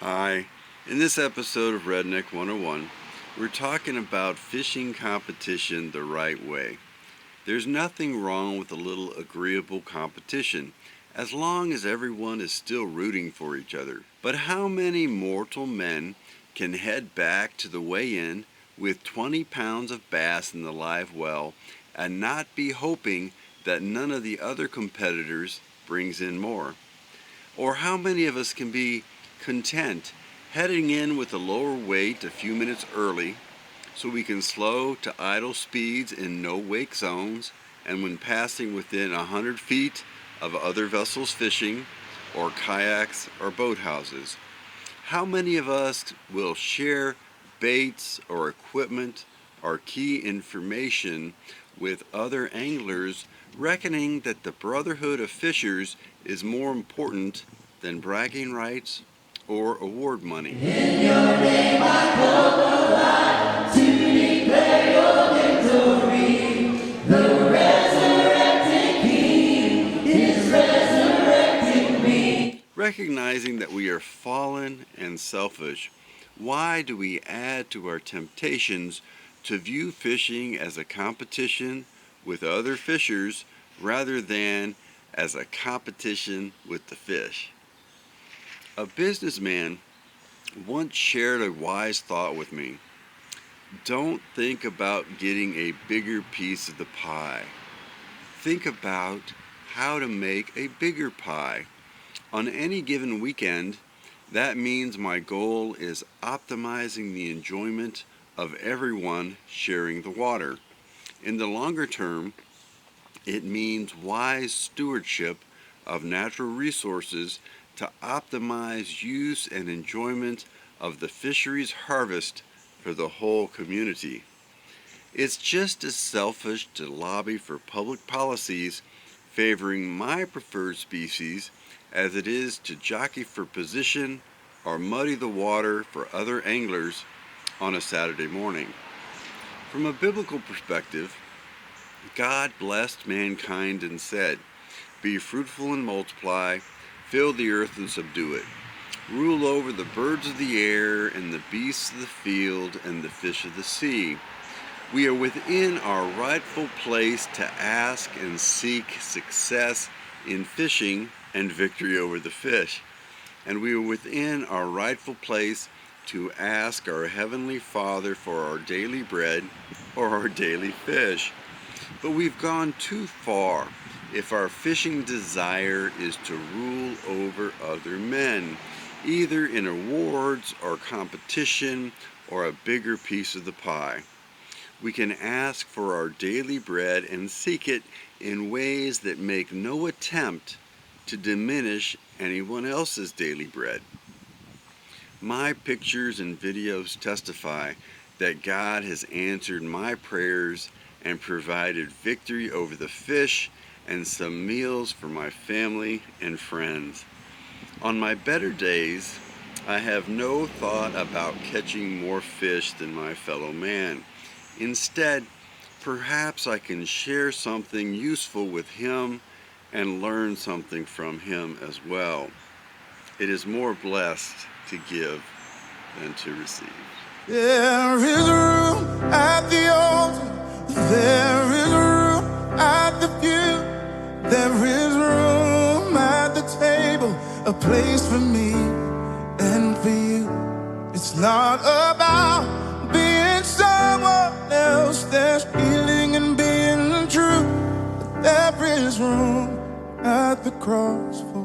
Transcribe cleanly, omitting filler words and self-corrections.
Hi, in this episode of Redneck 101, we're talking about fishing competition the right way. There's nothing wrong with a little agreeable competition, as long as everyone is still rooting for each other. But how many mortal men can head back to the weigh-in with 20 pounds of bass in the live well and not be hoping that none of the other competitors brings in more? Or how many of us can be content heading in with a lower weight a few minutes early so we can slow to idle speeds in no wake zones and when passing within 100 feet of other vessels fishing or kayaks or boathouses? How many of us will share baits or equipment or key information with other anglers, reckoning that the brotherhood of fishers is more important than bragging rights or award money? In your name I come alive to declare your victory. The resurrected King is resurrecting me. Recognizing that we are fallen and selfish, why do we add to our temptations to view fishing as a competition with other fishers rather than as a competition with the fish? A businessman once shared a wise thought with me. Don't think about getting a bigger piece of the pie. Think about how to make a bigger pie. On any given weekend, that means my goal is optimizing the enjoyment of everyone sharing the water. In the longer term, it means wise stewardship of natural resources to optimize use and enjoyment of the fisheries harvest for the whole community. It's just as selfish to lobby for public policies favoring my preferred species as it is to jockey for position or muddy the water for other anglers on a Saturday morning. From a biblical perspective, God blessed mankind and said, "Be fruitful and multiply, fill the earth and subdue it. Rule over the birds of the air and the beasts of the field and the fish of the sea." We are within our rightful place to ask and seek success in fishing and victory over the fish. And we are within our rightful place to ask our Heavenly Father for our daily bread or our daily fish. But we've gone too far if our fishing desire is to rule over other men, either in awards or competition or a bigger piece of the pie. We can ask for our daily bread and seek it in ways that make no attempt to diminish anyone else's daily bread. My pictures and videos testify that God has answered my prayers and provided victory over the fish and some meals for my family and friends. On my better days, I have no thought about catching more fish than my fellow man. Instead, perhaps I can share something useful with him and learn something from him as well. It is more blessed to give than to receive. There is room at the altar. There is room at the pew. There is room at the table. A place for me and for you. It's not about being someone else. There's healing in being true. But there is room at the cross for